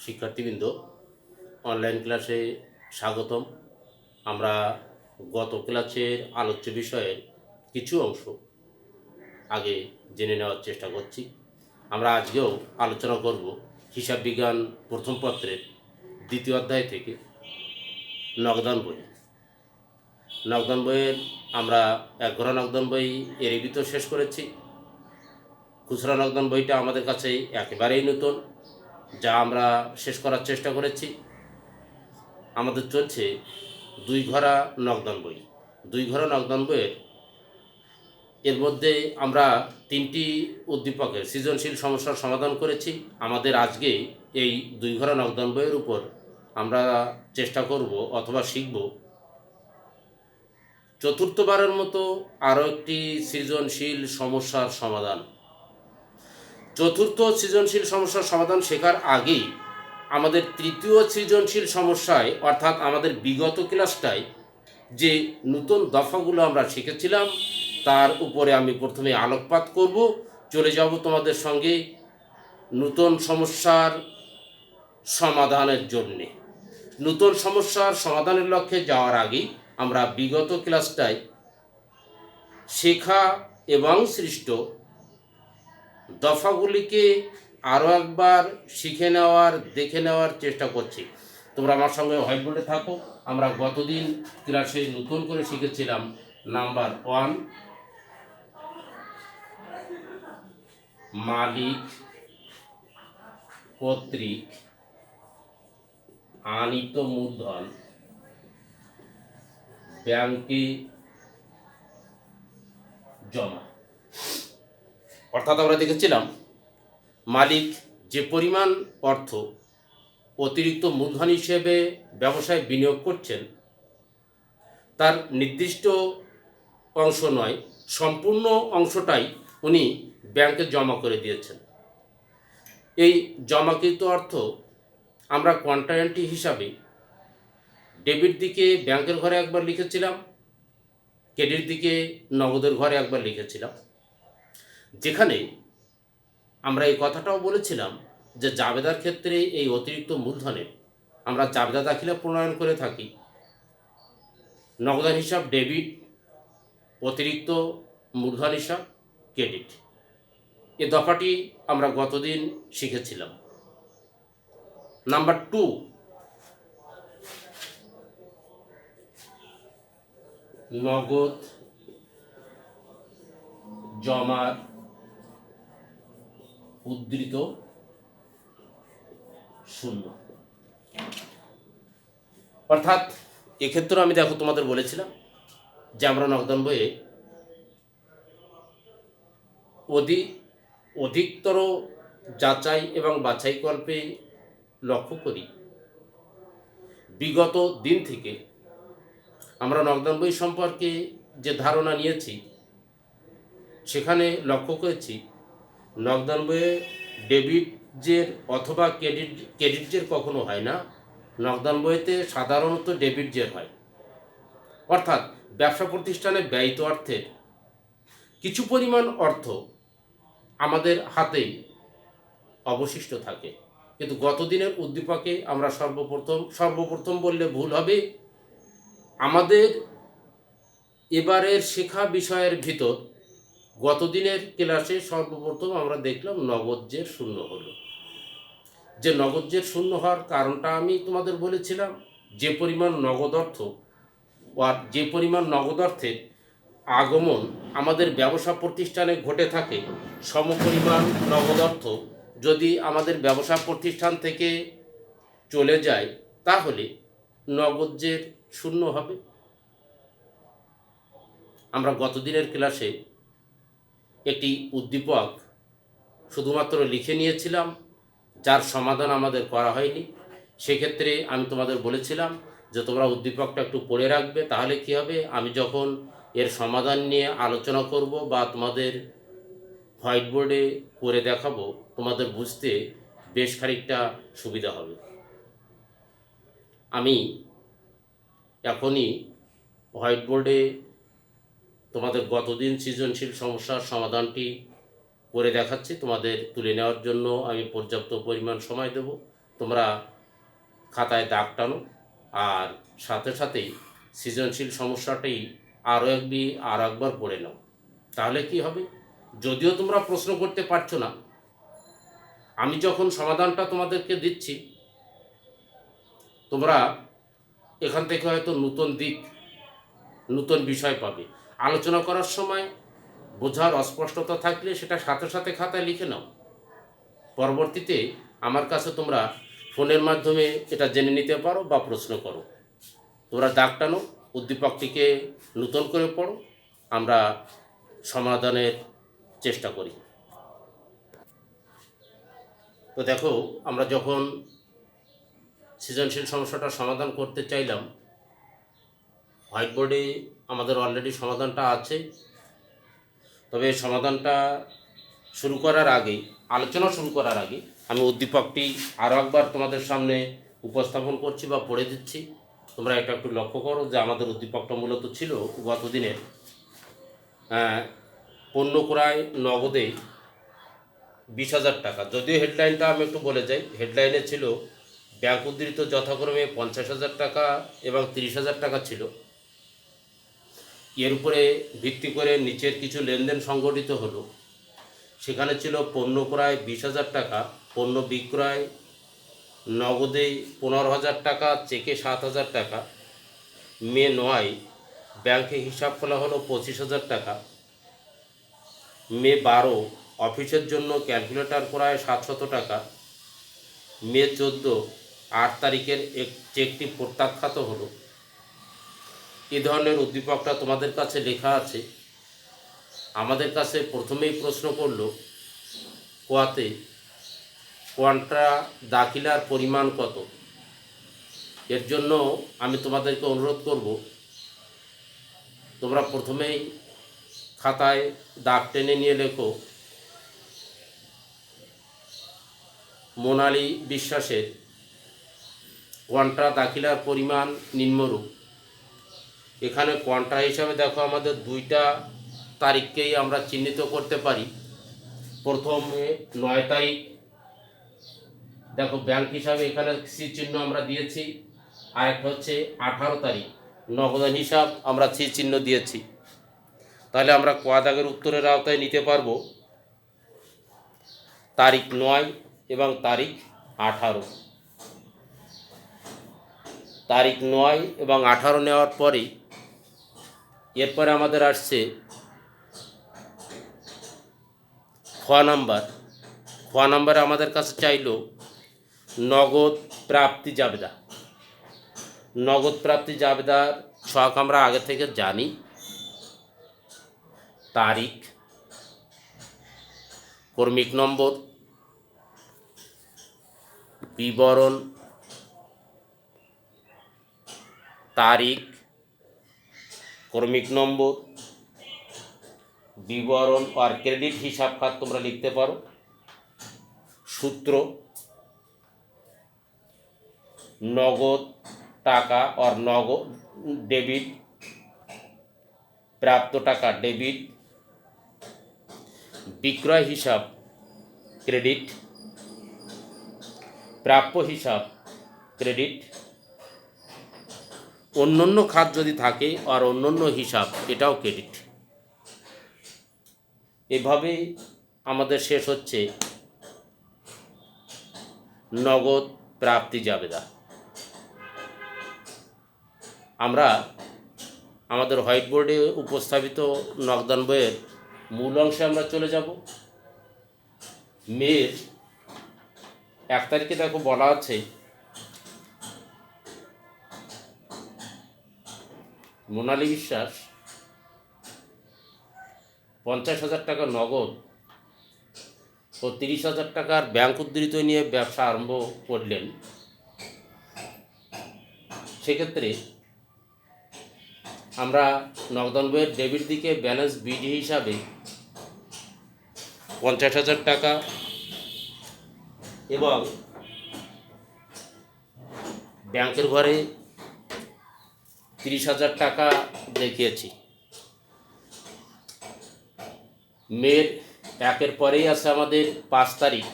শিক্ষার্থীবৃন্দ, অনলাইন ক্লাসে স্বাগতম। আমরা গত ক্লাসের আলোচ্য বিষয়ের কিছু অংশ আগে জেনে নেওয়ার চেষ্টা করছি। আমরা আজকেও আলোচনা করব হিসাব বিজ্ঞান প্রথম পত্রের দ্বিতীয় অধ্যায় থেকে নগদান বই। নগদান বইয়ের আমরা এক ঘোড়া নগদান বই এর ভিতর শেষ করেছি। খুচরা নগদান বইটা আমাদের কাছে একেবারেই নতুন, যা আমরা শেষ করার চেষ্টা করেছি। আমাদের চলছে দুই ঘোড়া নগদান বই। দুই ঘোড়া নগদান বইয়ের এর মধ্যে আমরা তিনটি উদ্দীপকের সৃজনশীল সমস্যার সমাধান করেছি। আমাদের আজকে এই দুই ঘোড়া নগদান বইয়ের উপর আমরা চেষ্টা করব অথবা শিখব চতুর্থবারের মতো আরও একটি সৃজনশীল সমস্যার সমাধান। চতুর্থ সৃজনশীল সমস্যার সমাধান শেখার আগেই আমাদের তৃতীয় সৃজনশীল সমস্যায়, অর্থাৎ আমাদের বিগত ক্লাসটায় যে নতুন দফাগুলো আমরা শিখেছিলাম তার উপরে আমি প্রথমে আলোকপাত করব। চলে যাব তোমাদের সঙ্গে নতুন সমস্যার সমাধানের জন্যে। নতুন সমস্যার সমাধানের লক্ষ্যে যাওয়ার আগেই আমরা বিগত ক্লাসটায় শেখা এবং সৃষ্ট দফাগুলিকে আরও একবার শিখে নেওয়ার, দেখে নেওয়ার চেষ্টা করছি। তোমরা আমার সঙ্গে হোয়াইট বোর্ডে থাকো। আমরা গতদিন ক্লাসে নতুন করে শিখেছিলাম নাম্বার 1, মালিক কর্তৃক আনীত মূলধন ব্যাংকে জমা। অর্থাৎ আমরা দেখেছিলাম মালিক যে পরিমাণ অর্থ অতিরিক্ত মূলধন হিসেবে ব্যবসায় বিনিয়োগ করছেন তার নির্দিষ্ট অংশ নয়, সম্পূর্ণ অংশটাই উনি ব্যাংকে জমা করে দিয়েছেন। এই জমাকৃত অর্থ আমরা কোয়ান্টার এন্ট্রি হিসাবে ডেবিট দিকে ব্যাংকের ঘরে একবার লিখেছিলাম, ক্রেডিট দিকে নগদের ঘরে একবার লিখেছিলাম। যেখানে আমরা এই কথাটাও বলেছিলাম যে জাবেদার ক্ষেত্রে এই অতিরিক্ত মূলধনের আমরা জাবেদা দাখিলা প্রণয়ন করে থাকি। নগদান হিসাব ডেবিট, অতিরিক্ত মূলধন হিসাব ক্রেডিট। এ দফাটি আমরা গতদিন শিখেছিলাম। নাম্বার 2, নগদ জমার উদ্ধৃত শূন্য। অর্থাৎ এক্ষেত্রে আমি দেখো তোমাদের বলেছিলাম যে আমরা নগদান বইয়ে অধিকতর যাচাই এবং বাছাইকল্পে লক্ষ্য করি বিগত দিন থেকে আমরা নগদান বই সম্পর্কে যে ধারণা নিয়েছি সেখানে লক্ষ্য করেছি নগদান বইয়ে ডেবিট জের অথবা ক্রেডিট জের কখনো হয় না। নগদান বইতে সাধারণত ডেবিট জের হয়। অর্থাৎ ব্যবসা প্রতিষ্ঠানে ব্যয়িত অর্থের কিছু পরিমাণ অর্থ আমাদের হাতেই অবশিষ্ট থাকে। কিন্তু গতদিনের উদ্দীপকে আমরা সর্বপ্রথম বললে ভুল হবে, আমাদের এবারের শেখা বিষয়ের ভিতর গতদিনের ক্লাসে সর্বপ্রথম আমরা দেখলাম নগদ জের শূন্য হলো। যে নগদ জের শূন্য হওয়ার কারণটা আমি তোমাদের বলেছিলাম, যে পরিমাণ নগদ অর্থ আর যে পরিমাণ নগদ অর্থের আগমন আমাদের ব্যবসা প্রতিষ্ঠানে ঘটে থাকে, সমপরিমাণ নগদ অর্থ যদি আমাদের ব্যবসা প্রতিষ্ঠান থেকে চলে যায় তাহলে নগদ জের শূন্য হবে। আমরা গতদিনের ক্লাসে একটি উদ্দীপক শুধুমাত্র লিখে নিয়েছিলাম, যার সমাধান আমাদের করা হয়নি। সেক্ষেত্রে আমি তোমাদের বলেছিলাম যে তোমরা উদ্দীপকটা একটু পড়ে রাখবে, তাহলে কি হবে, আমি যখন এর সমাধান নিয়ে আলোচনা করব বা তোমাদের হোয়াইট বোর্ডে করে দেখাবো তোমাদের বুঝতে বেশ খানিকটা সুবিধা হবে। আমি এখনই হোয়াইট বোর্ডে তোমাদের গতদিন সৃজনশীল সমস্যার সমাধানটি করে দেখাচ্ছি। তোমাদের তুলে নেওয়ার জন্য আমি পর্যাপ্ত পরিমাণ সময় দেব। তোমরা খাতায় দাগ টানো, আর সাথে সাথেই সৃজনশীল সমস্যাটি আরও একবার পড়ে নাও। তাহলে কি হবে, যদিও তোমরা প্রশ্ন করতে পারছো না, আমি যখন সমাধানটা তোমাদেরকে দিচ্ছি, তোমরা এখান থেকে হয়তো নতুন দিক, নতুন বিষয় পাবে। আলোচনা করার সময় বোঝার অস্পষ্টতা থাকলে সেটা সাথে সাথে খাতায় লিখে নাও। পরবর্তীতে আমার কাছে তোমরা ফোনের মাধ্যমে এটা জেনে নিতে পারো বা প্রশ্ন করো। তোমরা দাগ টানো, উদ্দীপকটিকে নতুন করে পড়ো, আমরা সমাধানের চেষ্টা করি। তো দেখো, আমরা যখন সৃজনশীল সমস্যাটা সমাধান করতে চাইলাম, হোয়াইট বোর্ডে আমাদের অলরেডি সমাধানটা আছে। তবে সমাধানটা শুরু করার আগে, আলোচনা শুরু করার আগে আমি উদ্দীপকটি আরও একবার তোমাদের সামনে উপস্থাপন করছি বা পড়ে দিচ্ছি। তোমরা এটা একটু লক্ষ্য করো যে আমাদের উদ্দীপকটা মূলত ছিল গত দিনের পণ্য ক্রয় নগদে 20,000 টাকা। যদিও হেডলাইনটা আমি একটু বলে যাই, হেডলাইনে ছিল ব্যাংক উদ্ধৃত যথাক্রমে 50,000 টাকা এবং 30,000 টাকা ছিল। এর উপরে ভিত্তি করে নিচের কিছু লেনদেন সংগঠিত হলো। সেখানে ছিল পণ্য ক্রয় 20,000 টাকা, পণ্য বিক্রয় নগদে 15,000 টাকা, চেকে 7,000 টাকা। মে 9 ব্যাংকে হিসাব খোলা হলো 25,000 টাকা। মে 12 অফিসের জন্য ক্যালকুলেটর ক্রয় 700 টাকা। মে 14 8 তারিখের চেকটি প্রত্যাখ্যাত হলো। এ ধরনের উদ্দীপকটা তোমাদের কাছে লেখা আছে। আমাদের কাছে প্রথমেই প্রশ্ন করল কোয়াতে কোয়ান্ট্রা দাখিলার পরিমাণ কত। এর জন্য আমি তোমাদেরকে অনুরোধ করব, তোমরা প্রথমেই খাতায় দাগ টেনে নিয়ে লেখো মোনালি বিশ্বাসের কোয়ান্ট্রা দাখিলার পরিমাণ নিম্নরূপ। এখানে কোয়ান্ট্রা হিসাবে দেখো আমাদের 2টা তারিখকেই আমরা চিহ্নিত করতে পারি। প্রথমে 9 তারিখ, দেখো ব্যাংক হিসাবে এখানে সি চিহ্ন আমরা দিয়েছি। আর একটা হচ্ছে 18 তারিখ, নগদান হিসাব আমরা সি চিহ্ন দিয়েছি। তাহলে আমরা ক দাগের উত্তরের আওতায় নিতে পারবো তারিখ 9 এবং তারিখ 18। তারিখ 9 এবং 18 নেওয়ার পরে এরপরে আমাদের আসছে খ নাম্বারে আমাদের কাছে চাইলো নগদ প্রাপ্তি জাবেদা। নগদ প্রাপ্তি জাবেদার ছক আমরা আগে থেকে জানি। তারিখ, কর্মিক নম্বর, বিবরণ, তারিখ, কর্মিক নম্বর, বিবরণ আর ক্রেডিট হিসাব খাত তোমরা লিখতে পারো। সূত্র নগদ টাকা और নগদ ডেবিট, প্রাপ্ত টাকা ডেবিট, বিক্রয় হিসাব ক্রেডিট, প্রাপ্য হিসাব ক্রেডিট, অন্যান্য খাত যদি থাকে আর অন্যান্য হিসাব এটাও ক্রেডিট। এভাবে আমাদের শেষ হচ্ছে নগদ প্রাপ্তি জাবেদা। আমরা আমাদের হোয়াইট বোর্ডে উপস্থাপিত নগদান বইয়ের মূল অংশে আমরা চলে যাব। মের 1 তারিখে দেখো বলা আছে মোনালি বিশ্বাস 50,000 টাকা নগদ ও 30,000 টাকার ব্যাংক উদ্ধৃত নিয়ে ব্যবসা আরম্ভ করলেন। সেক্ষেত্রে আমরা নগদান বইয়ের ডেবিট দিকে ব্যালেন্স বিডি হিসাবে 50,000 টাকা এবং ব্যাংকের ঘরে 30,000 টাকা দেখিয়েছি। মের 1 পরেই আছে আমাদের 5 তারিখ,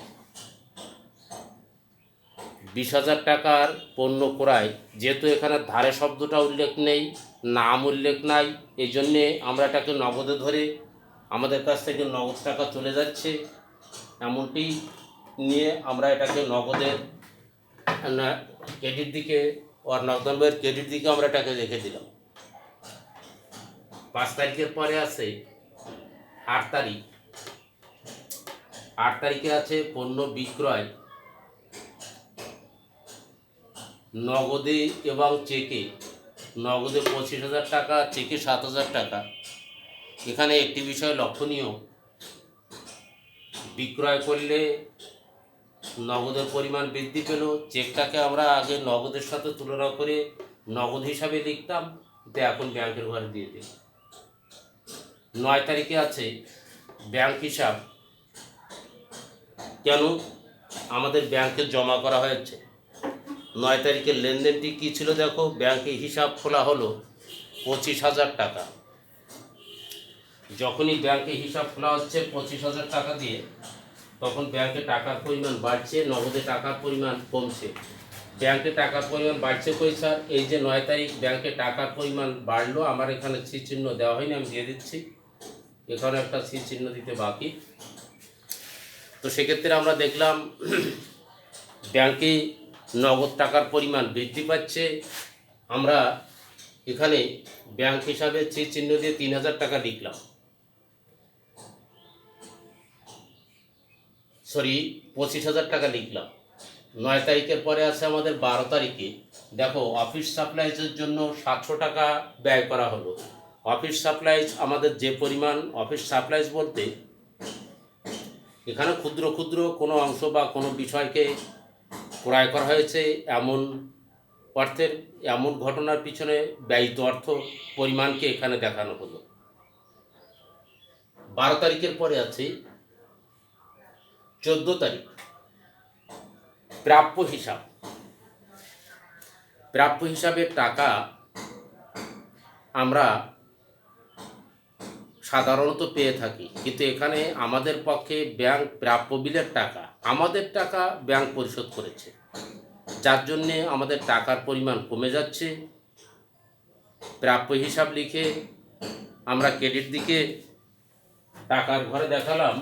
20,000 টাকার পণ্য ক্রয়, যেহেতু এখানে ধারে শব্দটা উল্লেখ নেই, নাম উল্লেখ নাই, এই জন্যে আমরা এটাকে নগদে ধরে আমাদের কাছ থেকে নগদ টাকা চলে যাচ্ছে এমনটি নিয়ে আমরা এটাকে নগদের ক্রেডিট দিকে আর নগদান বইয়ের ক্রেডিট দিকে আমরা এটাকে রেখে দিলাম। 5 তারিখের পরে আছে 8 তারিখ। 8 তারিখে আছে পণ্য বিক্রয় নগদে এবং চেকে। নগদে 25,000 টাকা, চেকে 7,000 টাকা। এখানে একটি বিষয় লক্ষণীয়, বিক্রয় করলে নগদের পরিমাণ বৃদ্ধি পেল। চেকটাকে আমরা আগে নগদের সাথে তুলনা করে নগদ হিসাবে লিখতাম, কিন্তু এখন ব্যাংকের ঘরে দিয়ে দিই। 9 তারিখে আছে ব্যাংক হিসাব। কেন আমাদের ব্যাংকে জমা করা হয়েছে? 9 তারিখের লেনদেনটি কী ছিল দেখো, ব্যাংকে হিসাব খোলা হলো 25,000 টাকা। যখনই ব্যাংকে হিসাব খোলা হচ্ছে 25,000 টাকা দিয়ে, তখন ব্যাংকে টাকার পরিমাণ বাড়ছে, নগদে টাকার পরিমাণ কমছে। ব্যাংকে টাকার পরিমাণ বাড়ছে কই স্যার? এই যে 9 তারিখ ব্যাংকে টাকার পরিমাণ বাড়লো, আমার এখানে সি চিহ্ন দেওয়া হয়নি, আমি দিয়ে দিচ্ছি। এখানে একটা সি চিহ্ন দিতে বাকি। তো সেক্ষেত্রে আমরা দেখলাম ব্যাংকে নগদ টাকার পরিমাণ বৃদ্ধি পাচ্ছে। আমরা এখানে ব্যাংক হিসাবে সি চিহ্ন দিয়ে 3,000 টাকা লিখলাম, 25,000 টাকা লিখলাম। 9 তারিখের পরে আছে আমাদের 12 তারিখে। দেখো অফিস সাপ্লাইজের জন্য 700 টাকা ব্যয় করা হলো। অফিস সাপ্লাইজ আমাদের যে পরিমাণ, অফিস সাপ্লাইজ বলতে এখানে ক্ষুদ্র ক্ষুদ্র কোনো অংশ বা কোনো বিষয়কে ক্রয় করা হয়েছে এমন অর্থের, এমন ঘটনার পিছনে ব্যয়িত অর্থ পরিমাণকে এখানে দেখানো হলো। 12 তারিখের পরে আছে 14 তারিখ, প্রাপ্য হিসাব। প্রাপ্য হিসাবের টাকা আমরা সাধারণত পেয়ে থাকি, কিন্তু এখানে আমাদের পক্ষে ব্যাংক প্রাপ্য বিলের টাকা, আমাদের টাকা ব্যাংক পরিশোধ করেছে, যার জন্যে আমাদের টাকার পরিমাণ কমে যাচ্ছে। প্রাপ্য হিসাব লিখে আমরা ক্রেডিট দিকে টাকার ঘরে দেখালাম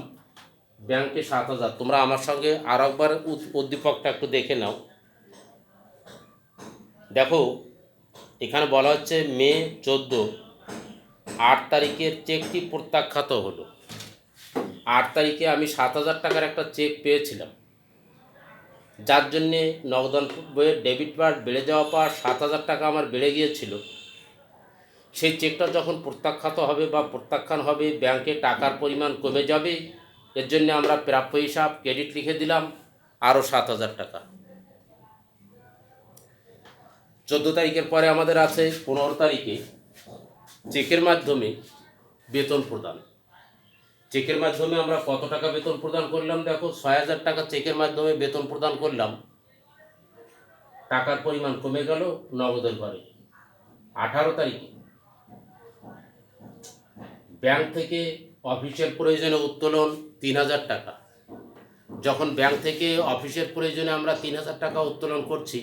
ব্যাংকে 7,000। তোমরা আমার সঙ্গে আর একবার উদ্দীপকটা একটু দেখে নাও। দেখো এখানে বলা হচ্ছে মে 14, 8 তারিখের চেকটি প্রত্যাখ্যাত হলো। 8 তারিখে আমি 7,000 টাকার একটা চেক পেয়েছিলাম, যার জন্যে নগদান বইয়ের ডেবিট কার্ড বেড়ে যাওয়া পর 7,000 টাকা আমার বেড়ে গিয়েছিল। সেই চেকটা যখন প্রত্যাখ্যাত হবে বা প্রত্যাখ্যান হবে, ব্যাংকে টাকার পরিমাণ কমে যাবে। এর জন্য আমরা প্রাপ্য হিসাব ক্রেডিট লিখে দিলাম আরও 7,000 টাকা। 14 তারিখের পরে আমাদের আছে 15 তারিখে চেকের মাধ্যমে বেতন প্রদান। চেকের মাধ্যমে আমরা কত টাকা বেতন প্রদান করলাম? দেখো 6,000 টাকা চেকের মাধ্যমে বেতন প্রদান করলাম, টাকার পরিমাণ কমে গেল নগদের ঘরে। 18 তারিখে ব্যাংক থেকে অফিসের প্রয়োজনে উত্তোলন 3,000 টাকা। যখন ব্যাংক থেকে অফিসের প্রয়োজনে আমরা 3,000 টাকা উত্তোলন করছি,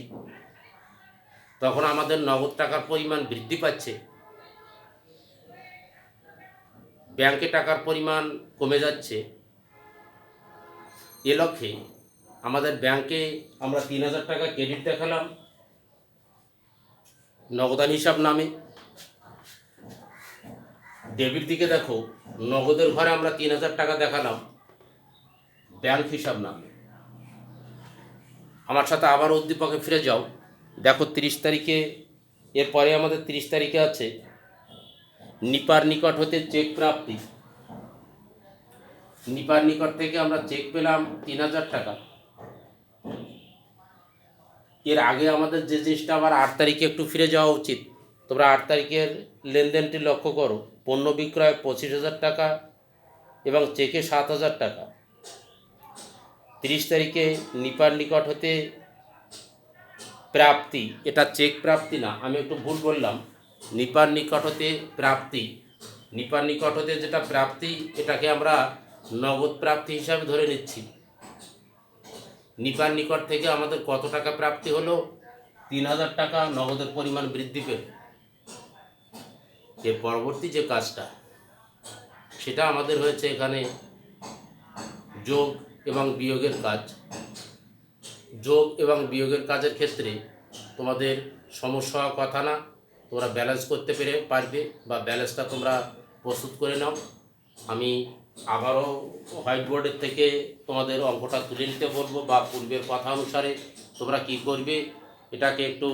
তখন আমাদের নগদ টাকার পরিমাণ বৃদ্ধি পাচ্ছে, ব্যাংকে টাকার পরিমাণ কমে যাচ্ছে। এ লক্ষ্যে আমাদের ব্যাংকে আমরা 3,000 টাকা ক্রেডিট দেখালাম নগদান হিসাব নামে। ডেবিট দিকে দেখো নগদের ঘরে আমরা 3,000 টাকা দেখালাম ব্যাংক হিসাব নামে। আমার সাথে আবার উদ্দীপকে ফিরে যাও। দেখো 30 তারিখে, এরপরে আমাদের 30 তারিখে আছে নিপার নিকট হতে চেক প্রাপ্তি। নিপার নিকট থেকে আমরা চেক পেলাম 3,000 টাকা। এর আগে আমাদের যে জিনিসটা, আবার 8 তারিখে একটু ফিরে যাওয়া উচিত। তোমরা 8 তারিখের লেনদেনটি লক্ষ্য করো। পণ্য বিক্রয় 25,000 টাকা এবং চেকে 7,000 টাকা। 30 তারিখে নিপার নিকট হতে প্রাপ্তি, এটা চেক প্রাপ্তি না, আমি একটু ভুল বললাম। নিপার নিকট হতে প্রাপ্তি, নিপার নিকট হতে যেটা প্রাপ্তি, এটাকে আমরা নগদ প্রাপ্তি হিসাবে ধরে নিচ্ছি। নিপার নিকট থেকে আমাদের কত টাকা প্রাপ্তি হলো? 3,000 টাকা নগদের পরিমাণ বৃদ্ধি পেল। এর পরবর্তী যে কাজটা, সেটা আমাদের হয়েছে এখানে যোগ এবং বিয়োগের কাজ। যোগ এবং বিয়োগের কাজের ক্ষেত্রে তোমাদের সমস্যা হওয়ার কথা না, তোমরা ব্যালেন্স করতে পারবে বা ব্যালেন্সটা তোমরা প্রস্তুত করে নাও। আমি আবারও হোয়াইট বোর্ডের থেকে তোমাদের অঙ্কটা তুলে নিতে বলবো, বা পূর্বের কথা অনুসারে তোমরা কি করবে, এটাকে একটু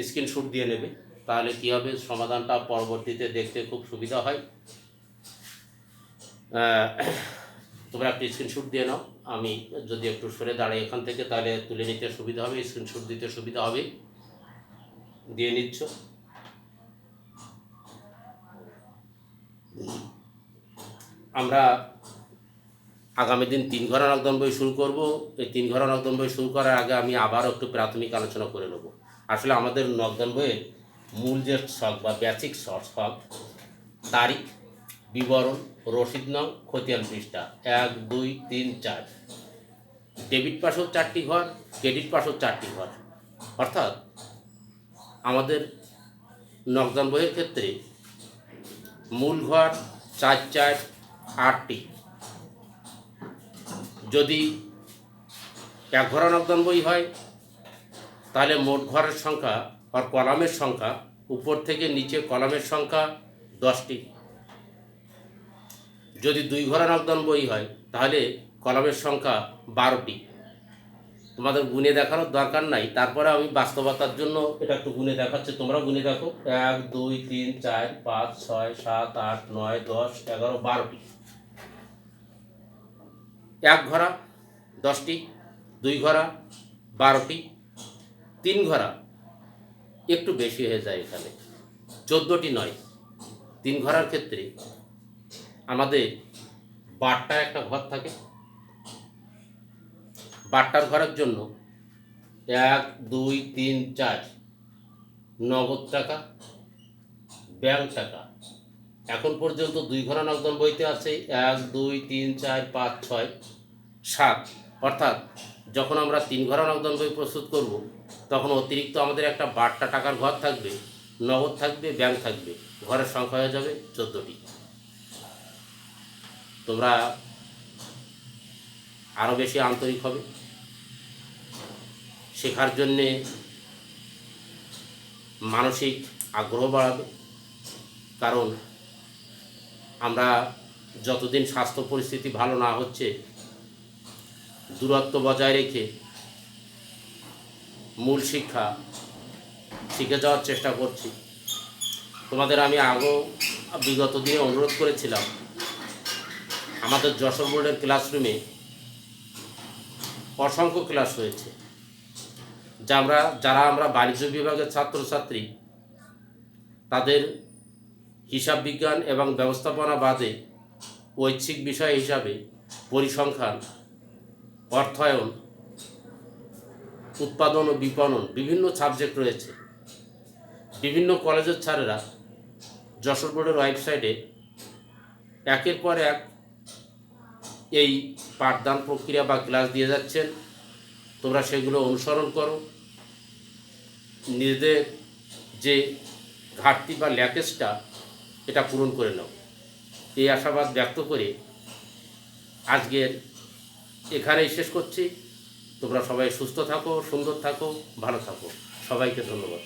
স্ক্রিনশট দিয়ে নেবে, তাহলে কী হবে, সমাধানটা পরবর্তীতে দেখতে খুব সুবিধা হয়। তোমরা একটু স্ক্রিনশট দিয়ে নাও। আমি যদি একটু সরে দাঁড়াই এখান থেকে, তাহলে তুলে নিতে সুবিধা হবে, স্ক্রিনশট দিতে সুবিধা হবে। দিয়ে নিচ্ছ। আমরা আগামী দিন 3 ঘর নকদান বই শুরু করব। এই 3 ঘর নকদান বই শুরু করার আগে আমি আবারও একটু প্রাথমিক আলোচনা করে নেব। আসলে আমাদের নকদান বইয়ের মূল যে শখ বা বেসিক শখ, তারিখ, বিবরণ, রসিদ নং, খতিয়ান পৃষ্ঠা 1, 2, 3, 4, ডেবিট পাশেও 4টি ঘর, ক্রেডিট পাশেও 4টি ঘর। অর্থাৎ আমাদের নকদান বইয়ের ক্ষেত্রে মূল ঘর 4, 4, 8টি। যদি 1 ঘর নকদান বই হয়, তাহলে মোট ঘরের সংখ্যা আর কলামের সংখ্যা, উপর থেকে নিচে কলামের সংখ্যা 10টি। যদি 2 ঘর নকদান বই হয়, তাহলে কলামের সংখ্যা 12টি। তোমাদের গুণে দেখানোর দরকার নাই, তারপরে আমি বাস্তবতার জন্য এটা একটু গুণে দেখাচ্ছি, তোমরা গুণে দেখো। 1, 2, 3, 4, 5, 6, 7, 8, 9, 10, 11, 12টি। 1 ঘরা 10টি, 2 ঘরা 12টি, 3 ঘরা একটু বেশি হয়ে যায়, এখানে 14টি নয়। 3 ঘরার ক্ষেত্রে আমাদের বারটা একটা ঘর থাকে। বারটার ঘরের জন্য 1, 2, 3, 4 নগদ টাকা, ব্যাংক টাকা। এখন পর্যন্ত 2 ঘরা নকদান বইতে আছে 1, 2, 3, 4, 5, 6, 7। অর্থাৎ যখন আমরা 3 ঘরা নকদান বই প্রস্তুত করব, তখন অতিরিক্ত আমাদের একটা বারটা টাকার ঘর থাকবে, নগদ থাকবে, ব্যাংক থাকবে। ঘরের সংখ্যা হয়ে যাবে 14টি। তোমরা আরও বেশি আন্তরিক হবে, শেখার জন্যে মানসিক আগ্রহ বাড়াবে। কারণ আমরা যতদিন স্বাস্থ্য পরিস্থিতি ভালো না হচ্ছে, দূরত্ব বজায় রেখে মূল শিক্ষা শিখে যাওয়ার চেষ্টা করছি। তোমাদের আমি আগেও বিগত দিনে অনুরোধ করেছিলাম, আমাদের যশোর বোর্ডের ক্লাসরুমে অসংখ্য ক্লাস হয়েছে, যারা আমরা বাণিজ্য বিভাগের ছাত্রছাত্রী, তাদের হিসাব বিজ্ঞান এবং ব্যবস্থাপনা বাদে ঐচ্ছিক বিষয় হিসাবে পরিসংখ্যান, অর্থায়ন, উৎপাদন ও বিপণন বিভিন্ন সাবজেক্ট রয়েছে। বিভিন্ন কলেজের ছাত্ররা যশোর বোর্ডের ওয়েবসাইটে একের পর এক এই পাঠদান প্রক্রিয়া বা ক্লাস দিয়ে যাচ্ছেন। তোমরা সেগুলো অনুসরণ করো, নিজেদের যে ঘাটতি বা ল্যাকেজটা এটা পূরণ করে নাও, এই আশাবাদ ব্যক্ত করে আজকের এখানেই শেষ করছি। তোমরা সবাই সুস্থ থাকো, সুন্দর থাকো, ভালো থাকো। সবাইকে ধন্যবাদ।